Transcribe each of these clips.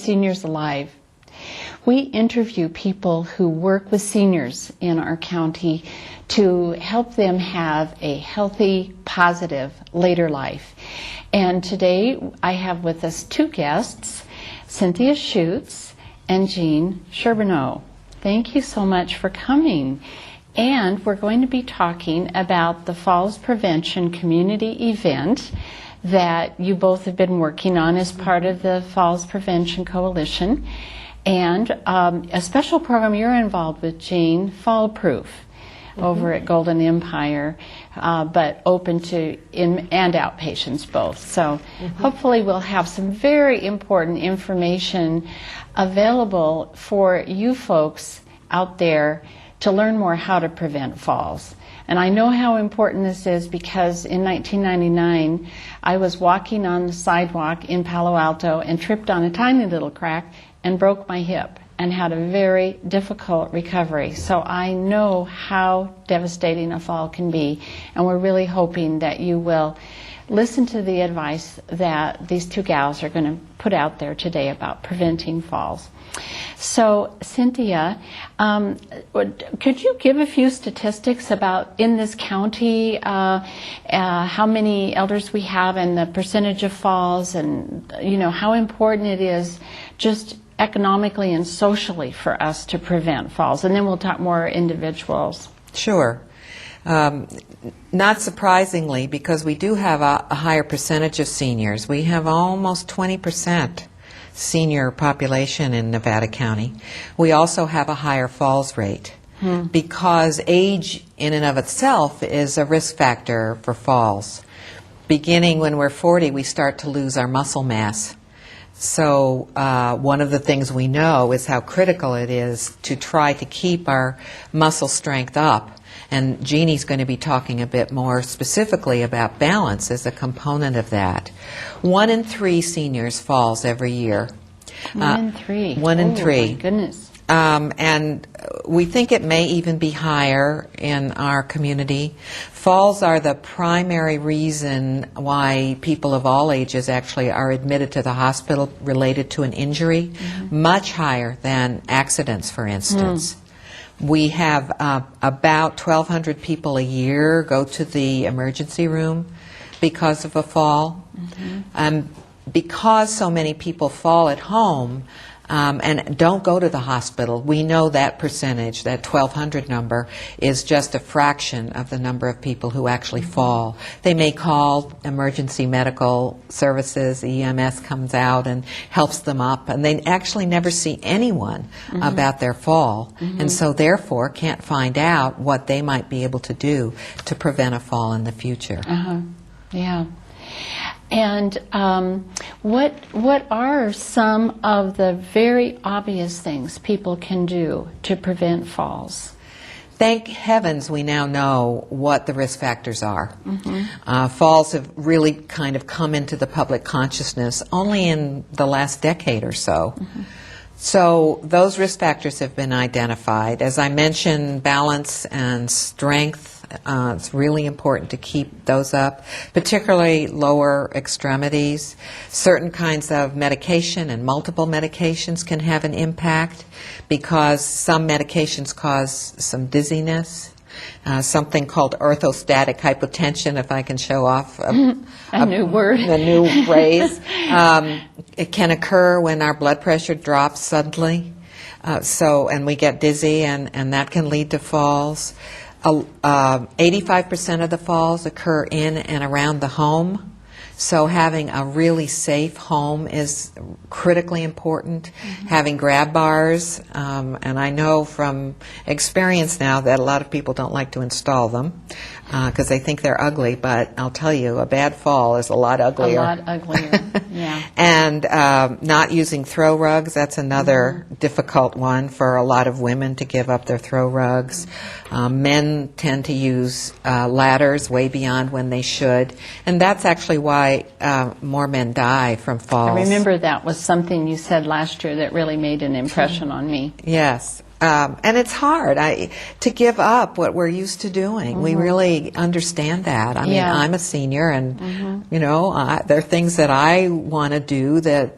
Seniors Alive. We interview people who work with seniors in our county to help them have a healthy, positive later life. And today I have with us two guests, Cynthia Schutz and Jean Charbonneau. Thank you so much for coming. And we're going to be talking about the Falls Prevention Community Event that you both have been working on as part of the Falls Prevention Coalition. And a special program you're involved with, Jean, Fall Proof, over at Golden Empire, but open to in and outpatients both. So hopefully we'll have some very important information available for you folks out there to learn more how to prevent falls. And I know how important this is because in 1999 I was walking on the sidewalk in Palo Alto and tripped on a tiny little crack and broke my hip and had a very difficult recovery. So I know how devastating a fall can be, and we're really hoping that you will listen to the advice that these two gals are going to put out there today about preventing falls. So, Cynthia, could you give a few statistics about in this county how many elders we have and the percentage of falls, and how important it is just economically and socially for us to prevent falls, and then we'll talk more individuals. Sure. Not surprisingly, because we do have a higher percentage of seniors. We have almost 20% senior population in Nevada County. We also have a higher falls rate because age in and of itself is a risk factor for falls. Beginning when we're 40, we start to lose our muscle mass. So one of the things we know is how critical it is to try to keep our muscle strength up. And Jeannie's going to be talking a bit more specifically about balance as a component of that. 1 in 3 seniors falls every year. 1 in 3. 1 in 3. My goodness. And we think it may even be higher in our community. Falls are the primary reason why people of all ages actually are admitted to the hospital related to an injury, much higher than accidents, for instance. We have about 1,200 people a year go to the emergency room because of a fall. Because so many people fall at home and don't go to the hospital, we know that percentage, that 1,200 number, is just a fraction of the number of people who actually fall. They may call emergency medical services, EMS comes out and helps them up, and they actually never see anyone about their fall, and so therefore can't find out what they might be able to do to prevent a fall in the future. Yeah. And what are some of the very obvious things people can do to prevent falls? Thank heavens we now know what the risk factors are. Falls have really kind of come into the public consciousness only in the last decade or so. So those risk factors have been identified. As I mentioned, balance and strength. It's really important to keep those up, particularly lower extremities. Certain kinds of medication and multiple medications can have an impact because some medications cause some dizziness. Something called orthostatic hypotension, if I can show off a new word, a new phrase. It can occur when our blood pressure drops suddenly, and we get dizzy, and that can lead to falls. 85% of the falls occur in and around the home. So having a really safe home is critically important. Having grab bars, and I know from experience now that a lot of people don't like to install them because they think they're ugly, but I'll tell you, a bad fall is a lot uglier. A lot uglier, yeah. And not using throw rugs, that's another difficult one for a lot of women to give up their throw rugs. Men tend to use ladders way beyond when they should, and that's actually why more men die from falls. I remember that was something you said last year that really made an impression on me. Yes. And it's hard to give up what we're used to doing. We really understand that. I mean, I'm a senior, and, you know, there are things that I want to do that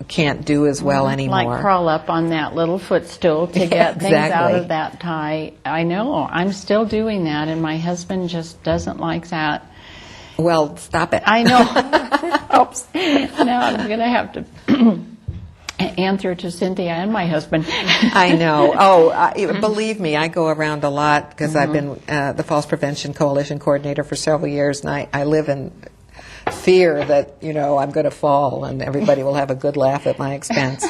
can't do as well anymore. Like crawl up on that little footstool to get things out of that tie. I know. I'm still doing that, and my husband just doesn't like that. Well, stop it. I know. Oops. Now I'm going to have to answer to Cynthia and my husband. I know. Oh, believe me, I go around a lot because I've been the Falls Prevention Coalition coordinator for several years, and I live in fear that, I'm going to fall and everybody will have a good laugh at my expense.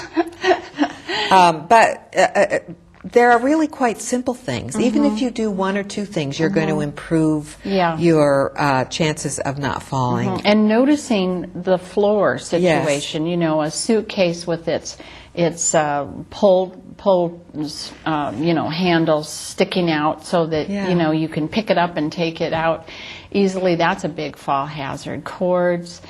But there are really quite simple things. Even if you do one or two things, you're going to improve your chances of not falling. And noticing the floor situation, a suitcase with its pull handles sticking out so that, you can pick it up and take it out easily. That's a big fall hazard. Cords,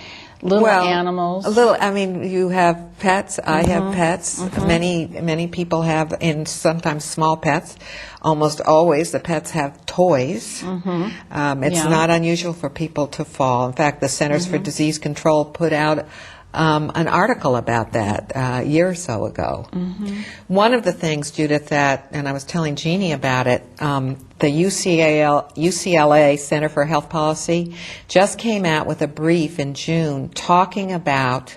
little animals. You have pets. I have pets. Many people have, and sometimes small pets. Almost always the pets have toys. It's not unusual for people to fall. In fact, the Centers for Disease Control put out an article about that a year or so ago. One of the things, Judith, and I was telling Jeannie about it, the UCLA Center for Health Policy just came out with a brief in June talking about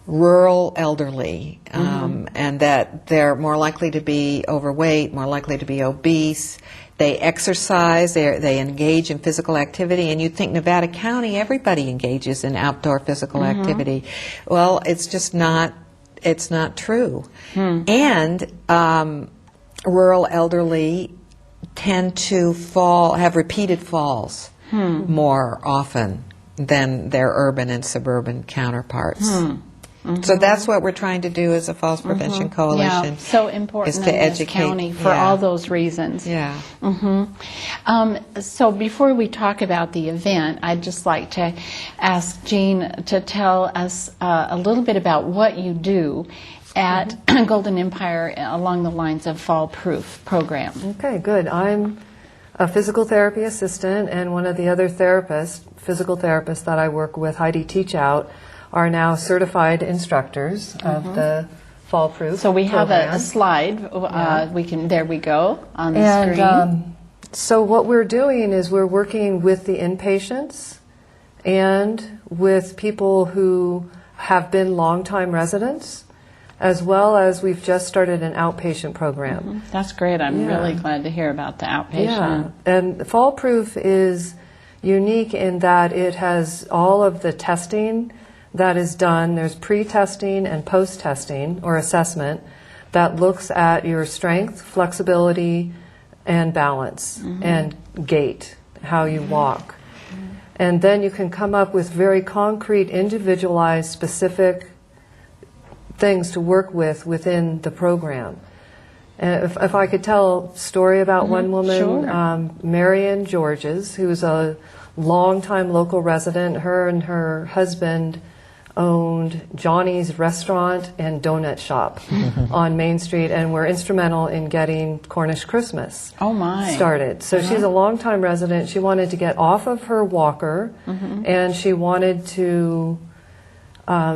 rural elderly, and that they're more likely to be overweight, more likely to be obese. They exercise, they engage in physical activity, and you'd think Nevada County, everybody engages in outdoor physical activity. Well, it's just not, it's not true. And rural elderly tend to have repeated falls more often than their urban and suburban counterparts. So that's what we're trying to do as a Falls Prevention Coalition. Yeah, so important is to in this educate county for all those reasons. Yeah. So before we talk about the event, I'd just like to ask Jean to tell us a little bit about what you do at Golden Empire along the lines of Fall Proof program. Okay, good. I'm a physical therapy assistant, and one of the other physical therapists that I work with, Heidi Teach Out, are now certified instructors of the Fall Proof So we have program. a slide. There we go on the screen. So what we're doing is we're working with the inpatients and with people who have been longtime residents, as well as we've just started an outpatient program. That's great. I'm really glad to hear about the outpatient. Yeah, and Fall Proof is unique in that it has all of the testing that is done. There's pre-testing and post-testing or assessment that looks at your strength, flexibility, and balance, and gait, how you walk. And then you can come up with very concrete, individualized, specific things to work with within the program. And if I could tell a story about one woman, Marion Georges, who's a longtime local resident. Her and her husband owned Johnny's Restaurant and Donut Shop on Main Street, and were instrumental in getting Cornish Christmas started. So she's a longtime resident. She wanted to get off of her walker, and she wanted to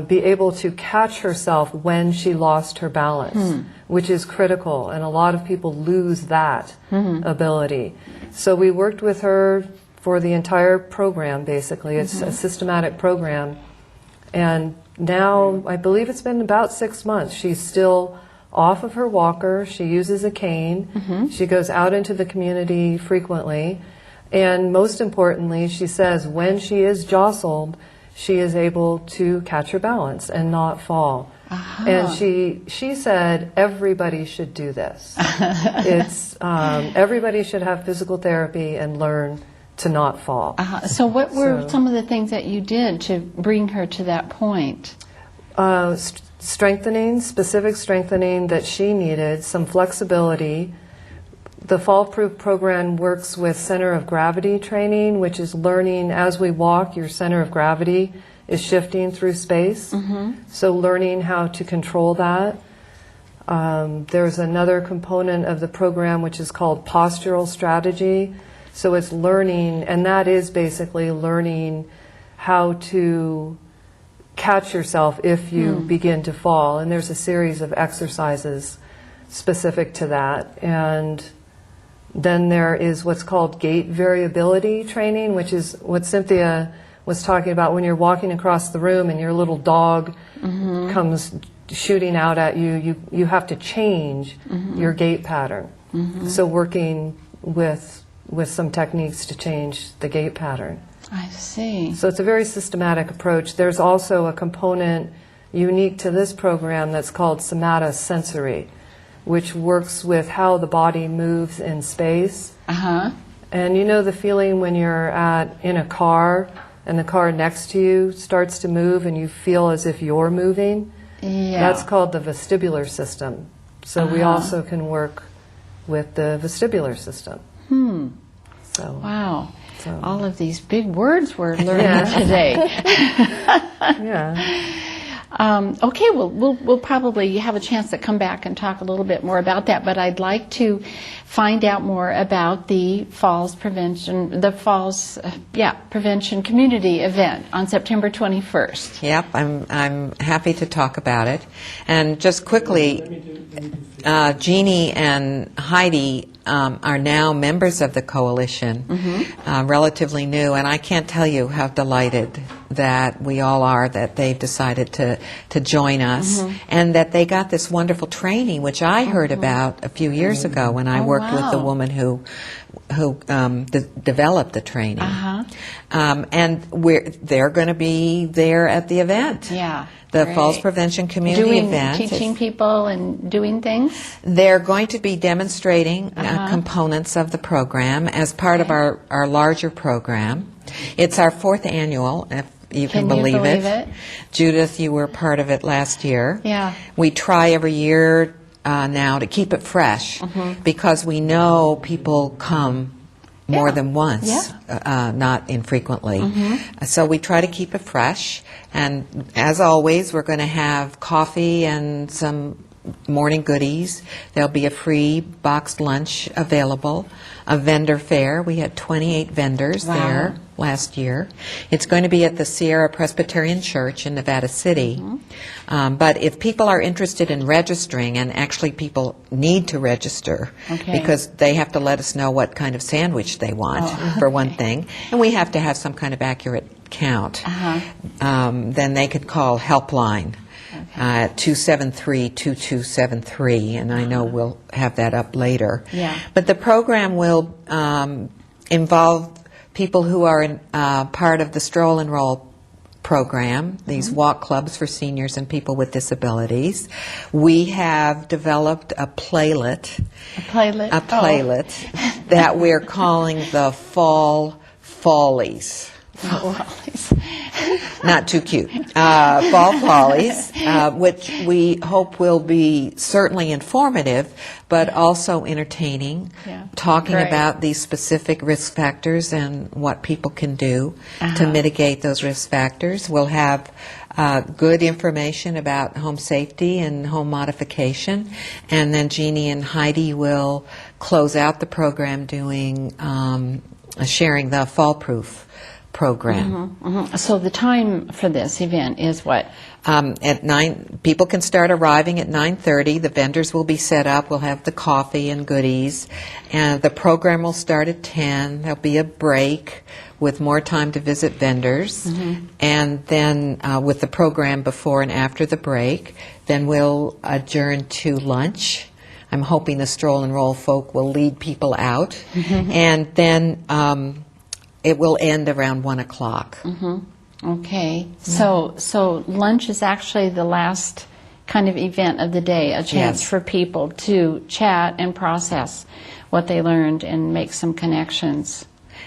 be able to catch herself when she lost her balance, which is critical, and a lot of people lose that ability. So we worked with her for the entire program, basically. It's a systematic program. And now, I believe it's been about 6 months. She's still off of her walker. She uses a cane. She goes out into the community frequently. And most importantly, she says when she is jostled, she is able to catch her balance and not fall. And she said everybody should do this. It's everybody should have physical therapy and learn to not fall. So what were some of the things that you did to bring her to that point? Specific strengthening that she needed, some flexibility. The Fall Proof program works with center of gravity training, which is learning as we walk, your center of gravity is shifting through space. So learning how to control that. There's another component of the program which is called postural strategy. So it's learning, and that is basically learning how to catch yourself if you begin to fall. And there's a series of exercises specific to that. And then there is what's called gait variability training, which is what Cynthia was talking about when you're walking across the room and your little dog comes shooting out at you. You have to change your gait pattern. So working with some techniques to change the gait pattern. I see. So it's a very systematic approach. There's also a component unique to this program that's called somatosensory, which works with how the body moves in space. And you know the feeling when you're in a car and the car next to you starts to move and you feel as if you're moving? Yeah. That's called the vestibular system. So we also can work with the vestibular system. So, Wow. So. All of these big words we're learning today. Okay, we'll probably have a chance to come back and talk a little bit more about that, but I'd like to find out more about the falls prevention community event on September 21st. Yep, I'm happy to talk about it. And just quickly, Jeannie and Heidi are now members of the coalition, relatively new, and I can't tell you how delighted that we all are that they've decided to join us, and that they got this wonderful training, which I heard about a few years ago when I worked with the woman who developed the training. And they're going to be there at the event. Yeah. The Great. Falls Prevention Community event. Teaching people and doing things? They're going to be demonstrating components of the program as part of our larger program. It's our 4th annual, if you can believe it. Judith, you were part of it last year. Yeah. We try every year now to keep it fresh because we know people come more than once, not infrequently. So we try to keep it fresh. And as always, we're going to have coffee and some morning goodies. There'll be a free boxed lunch available, a vendor fair. We had 28 vendors there last year. It's going to be at the Sierra Presbyterian Church in Nevada City. But if people are interested in registering, and actually people need to register because they have to let us know what kind of sandwich they want, for one thing, and we have to have some kind of accurate count, then they could call Helpline. 273-2273, and I know we'll have that up later. But the program will involve people who are part of the Stroll and Roll program, these walk clubs for seniors and people with disabilities. We have developed a playlet that we're calling the Fall Follies. Not too cute. Fall Follies, which we hope will be certainly informative, but also entertaining, talking about these specific risk factors and what people can do to mitigate those risk factors. We'll have good information about home safety and home modification, and then Jeannie and Heidi will close out the program doing sharing the fall proof program. So the time for this event is what? At 9, people can start arriving at 9:30. The vendors will be set up. We'll have the coffee and goodies. And the program will start at 10. There'll be a break with more time to visit vendors. And then with the program before and after the break, then we'll adjourn to lunch. I'm hoping the Stroll and Roll folk will lead people out. And then it will end around 1 o'clock. Okay. So lunch is actually the last kind of event of the day, a chance for people to chat and process what they learned and make some connections.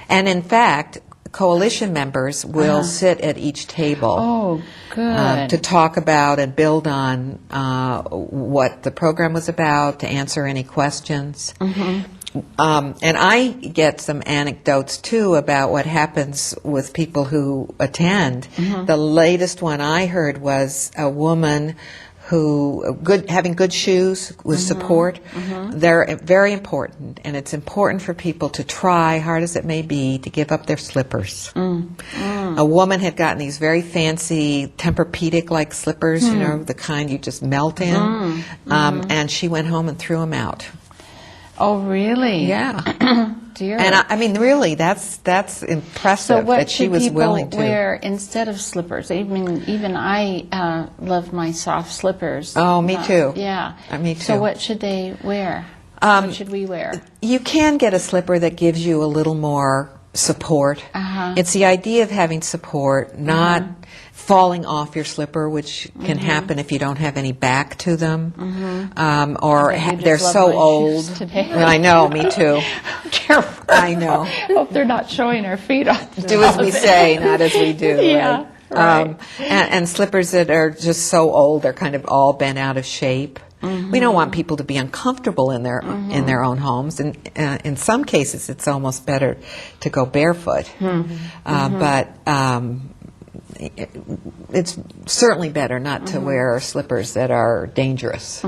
And in fact, coalition members will sit at each table. Oh, good. To talk about and build on what the program was about, to answer any questions. And I get some anecdotes, too, about what happens with people who attend. The latest one I heard was a woman who, having good shoes with support. They're very important, and it's important for people to try, hard as it may be, to give up their slippers. A woman had gotten these very fancy Tempur-Pedic-like slippers, you know, the kind you just melt in, and she went home and threw them out. Oh, really? Yeah. Dear. And I mean, really, that's impressive So what that she should was people willing to. wear instead of slippers? Even I love my soft slippers. Oh, me too. Yeah. Me too. So what should they wear? What should we wear? You can get a slipper that gives you a little more support. It's the idea of having support, not falling off your slipper, which can happen if you don't have any back to them, or they're so old. I know, me too. Terrible. I know. Hope they're not showing our feet off. Do as we say, not as we do. Yeah. Right. And slippers that are just so old, they're kind of all bent out of shape. We don't want people to be uncomfortable in their own homes, and in some cases, it's almost better to go barefoot. But it's certainly better not to wear slippers that are dangerous.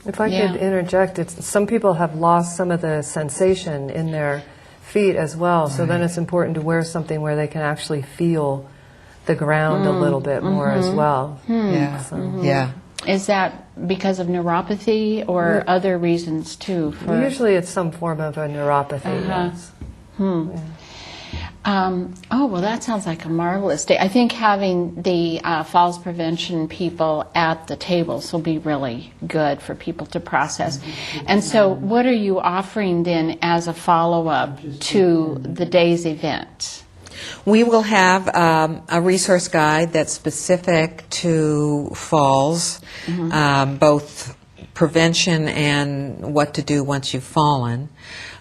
If I could interject, some people have lost some of the sensation in their feet as well, so then it's important to wear something where they can actually feel the ground a little bit more as well. Yeah. So. Yeah. Is that because of neuropathy or other reasons too? Usually it's some form of a neuropathy. Yes. Oh, well, that sounds like a marvelous day. I think having the falls prevention people at the tables will be really good for people to process. And so what are you offering then as a follow-up to the day's event? We will have a resource guide that's specific to falls, both prevention and what to do once you've fallen.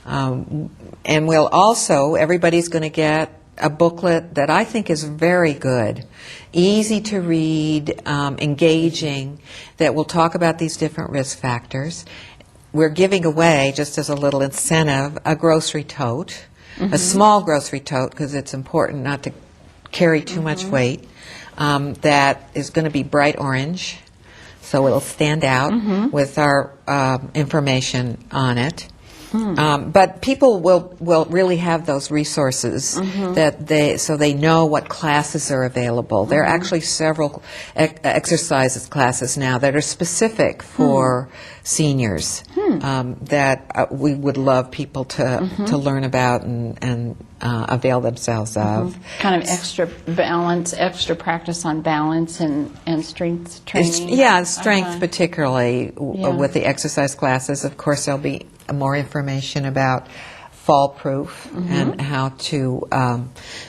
And we'll also, everybody's going to get a booklet that I think is very good, easy to read, engaging, that will talk about these different risk factors. We're giving away, just as a little incentive, a grocery tote. A small grocery tote, because it's important not to carry too much weight, that is going to be bright orange, so it'll stand out with our information on it. But people will really have those resources so they know what classes are available. There are actually several exercises classes now that are specific for seniors that we would love people to learn about and avail themselves of. Kind of extra balance, extra practice on balance and strength training. Strength particularly with the exercise classes. Of course, there'll be more information about fall proof and how to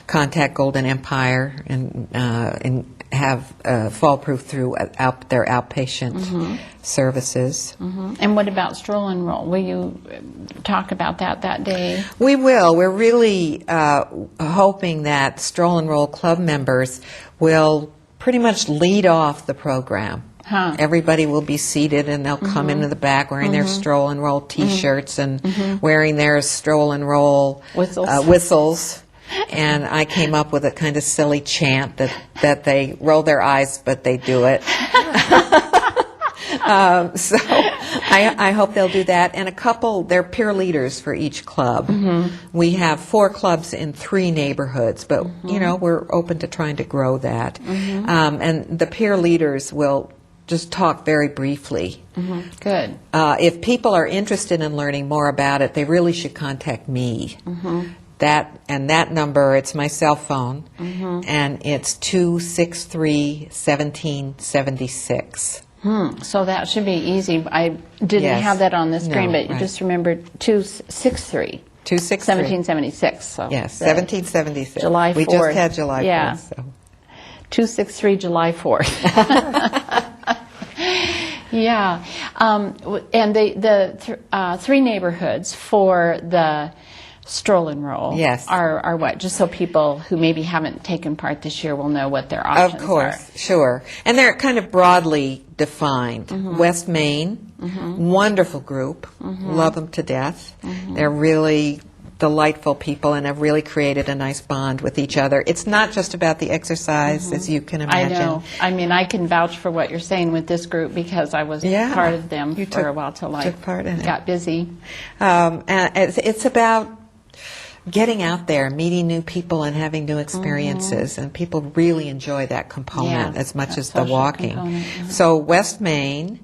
contact Golden Empire and have fall proof through their outpatient services. And what about Stroll and Roll? Will you talk about that day? We will. We're really hoping that Stroll and Roll Club members will pretty much lead off the program. Everybody will be seated and they'll come into the back wearing their Stroll and Roll T-shirts and wearing their Stroll and Roll whistles. And I came up with a kind of silly chant that they roll their eyes, but they do it. So I hope they'll do that. And they're peer leaders for each club. We have 4 clubs in 3 neighborhoods, but, we're open to trying to grow that. And the peer leaders will just talk very briefly. Good. If people are interested in learning more about it, they really should contact me. That number, it's my cell phone, and it's 263-1776. So that should be easy. I didn't have that on the screen, but you just remembered 263. 1776. So yes, 1776. July 4th. We just had July 4th. So. 263 July 4th. Yeah. And the 3 neighborhoods for the Stroll and Roll are what? Just so people who maybe haven't taken part this year will know what their options are. Of course, sure. And they're kind of broadly defined. West Main, wonderful group, love them to death. They're really delightful people and have really created a nice bond with each other. It's not just about the exercise, as you can imagine. I know. I mean, I can vouch for what you're saying with this group because I was part of them for a while till I got busy. And it's about getting out there, meeting new people and having new experiences, and people really enjoy that component as much as the social walking. component, So West Main,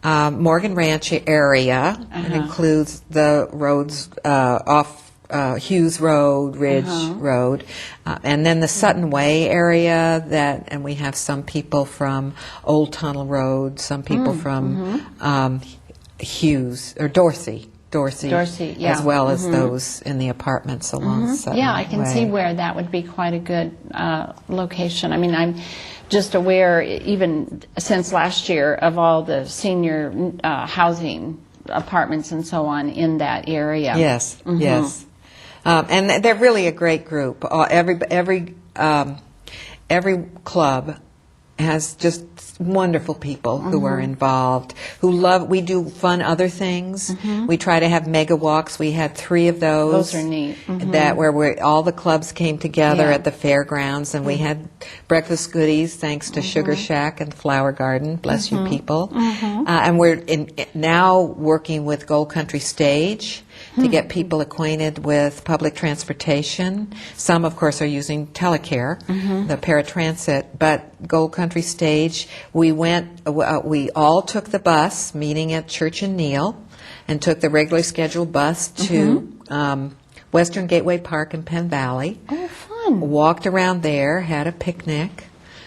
Morgan Ranch area, it includes the roads off Hughes Road, Ridge Road, and then the Sutton Way area, and we have some people from Old Tunnel Road, some people from Hughes, or Dorsey, yeah. as well as those in the apartments along Sutton Yeah, I can Way. see where that would be quite a good location. I mean, I'm just aware, even since last year, of all the senior housing apartments and so on in that area. Yes, yes. And they're really a great group. Every club has just wonderful people who are involved, who love. We do fun other things. We try to have mega walks. We had 3 of those. Those are neat. That where all the clubs came together at the fairgrounds, and we had breakfast goodies thanks to Sugar Shack and Flower Garden. Bless you, people. And we're now working with Gold Country Stage to get people acquainted with public transportation. Some, of course, are using telecare, the paratransit, but Gold Country Stage, we all took the bus, meeting at Church and Neal, and took the regularly scheduled bus to Western Gateway Park in Penn Valley. Oh, fun. Walked around there, had a picnic,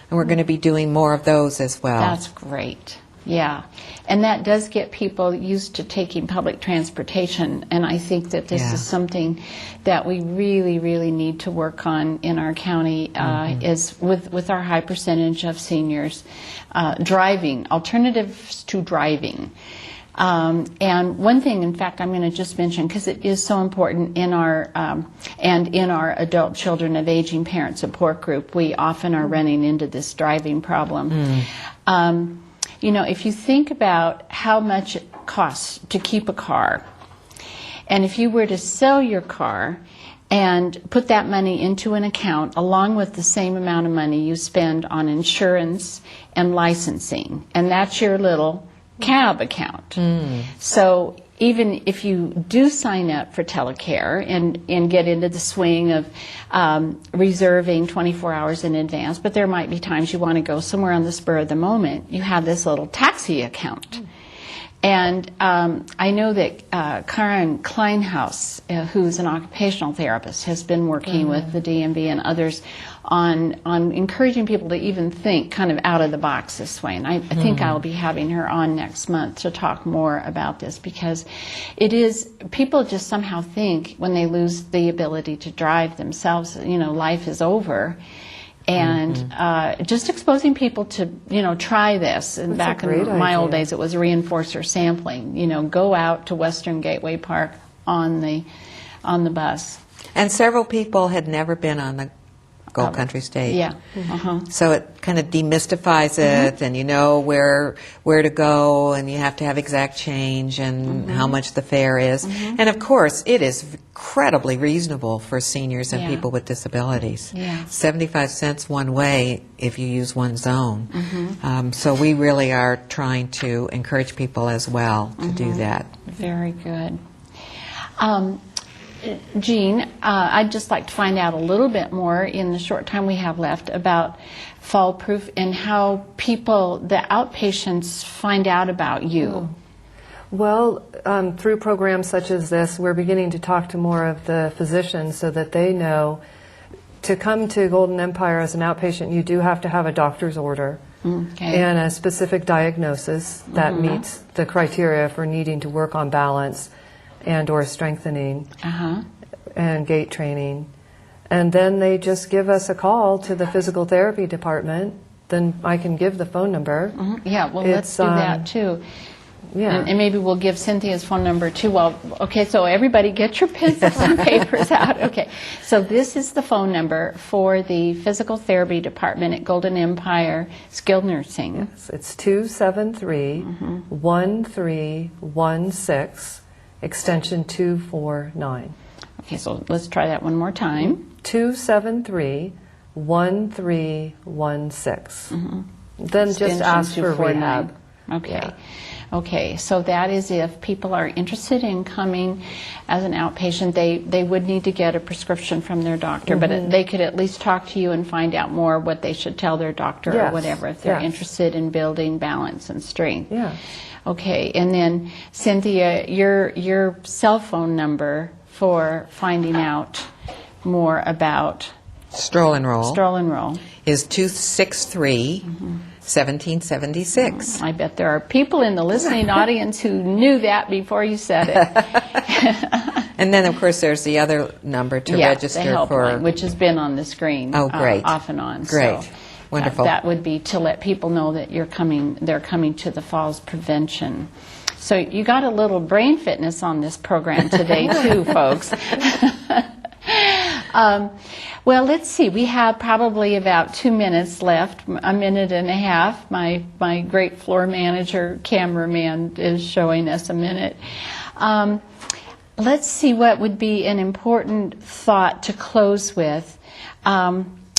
and we're going to be doing more of those as well. That's great. Yeah. And that does get people used to taking public transportation, and I think that this is something that we really, really need to work on in our county, is with our high percentage of seniors driving, alternatives to driving. And one thing, in fact, I'm going to just mention, because it is so important in our and in our adult children of aging parent support group, we often are running into this driving problem. You know, if you think about how much it costs to keep a car, and if you were to sell your car and put that money into an account along with the same amount of money you spend on insurance and licensing, and that's your little cab account. So even if you do sign up for telecare and get into the swing of reserving 24 hours in advance, but there might be times you want to go somewhere on the spur of the moment, you have this little taxi account. And I know that Karen Kleinhaus, who's an occupational therapist, has been working with the DMV and others on encouraging people to even think kind of out of the box this way. And I think I'll be having her on next month to talk more about this, because it is, people just somehow think when they lose the ability to drive themselves, you know, life is over. And just exposing people to, you know, try this. And back in my old days, it was reinforcer sampling. You know, go out to Western Gateway Park on the bus. And several people had never been on the Gold Country Stage. Yeah. So it kind of demystifies it, and you know where to go, and you have to have exact change and how much the fare is. And of course, it is incredibly reasonable for seniors and people with disabilities. 75 cents one way if you use one zone. So we really are trying to encourage people as well to do that. Very good. Jean, I'd just like to find out a little bit more in the short time we have left about Fall Proof and how people, the outpatients, find out about you. Well, through programs such as this, we're beginning to talk to more of the physicians so that they know to come to Golden Empire as an outpatient, you do have to have a doctor's order and a specific diagnosis that meets the criteria for needing to work on balance and or strengthening and gait training. And then they just give us a call to the physical therapy department. Then I can give the phone number. Yeah, well, let's do that too. Yeah. And maybe we'll give Cynthia's phone number too. Well, okay, so everybody get your pencils and papers out. Okay, so this is the phone number for the physical therapy department at Golden Empire Skilled Nursing. Yes, it's 273-1316. Extension 249. Okay, so let's try that one more time. 273-1316. Then just Extension ask for 249. rehab. Okay. Okay, so that is if people are interested in coming as an outpatient, they would need to get a prescription from their doctor, but they could at least talk to you and find out more what they should tell their doctor or Yes, whatever if they're yes. interested in building balance and strength. Yeah. Okay, and then Cynthia, your cell phone number for finding out more about Stroll and Roll Stroll and Roll. is 263-1776. I bet there are people in the listening audience who knew that before you said it. And then, of course, there's the other number to The register helpline, for. which has been on the screen. Oh, great. Off and on. Great. So, Wonderful. that would be to let people know that they're coming to the falls prevention. So you got a little brain fitness on this program today too, folks. Well, let's see. We have probably about 2 minutes left, a minute and a half. My great floor manager, cameraman, is showing us a minute. Let's see what would be an important thought to close with.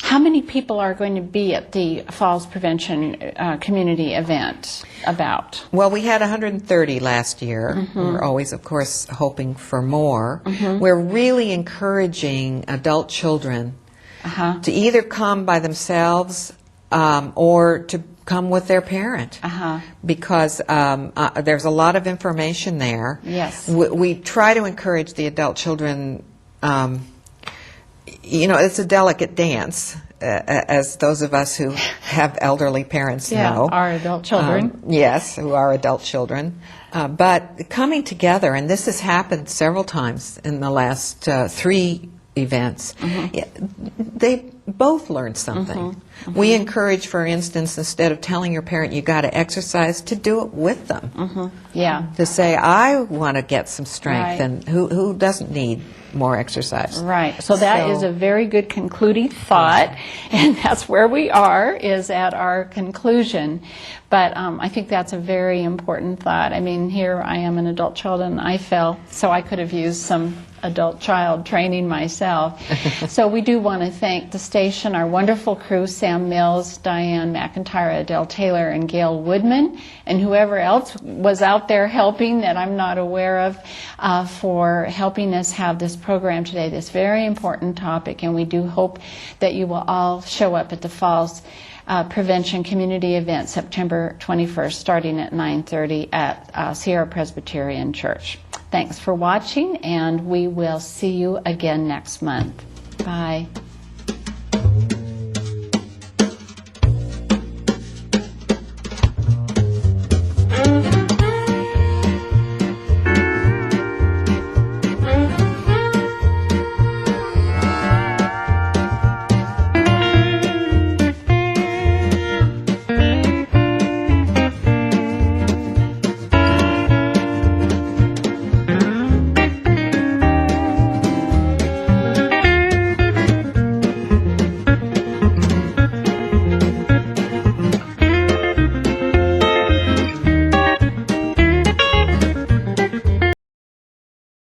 How many people are going to be at the Falls Prevention community event about? Well, we had 130 last year. We're always, of course, hoping for more. We're really encouraging adult children to either come by themselves or to come with their parent, because there's a lot of information there. Yes. We try to encourage the adult children. It's a delicate dance, as those of us who have elderly parents know. Our adult children. Yes, who are adult children. But coming together, and this has happened several times in the last 3 events, they both learned something. We encourage, for instance, instead of telling your parent you got to exercise, to do it with them. Yeah. To say, I want to get some strength, Right. and who doesn't need more exercise? Right. So that is a very good concluding thought, and that's where we are, is at our conclusion. But I think that's a very important thought. I mean, here I am an adult child, and I fell, so I could have used some adult child training myself. So we do want to thank the station, our wonderful crew, Sam Mills, Diane McIntyre, Adele Taylor, and Gail Woodman, and whoever else was out there helping that I'm not aware of, for helping us have this program today, this very important topic. And we do hope that you will all show up at the Falls Prevention Community event September 21st, starting at 9:30 at Sierra Presbyterian Church. Thanks for watching, and we will see you again next month. Bye.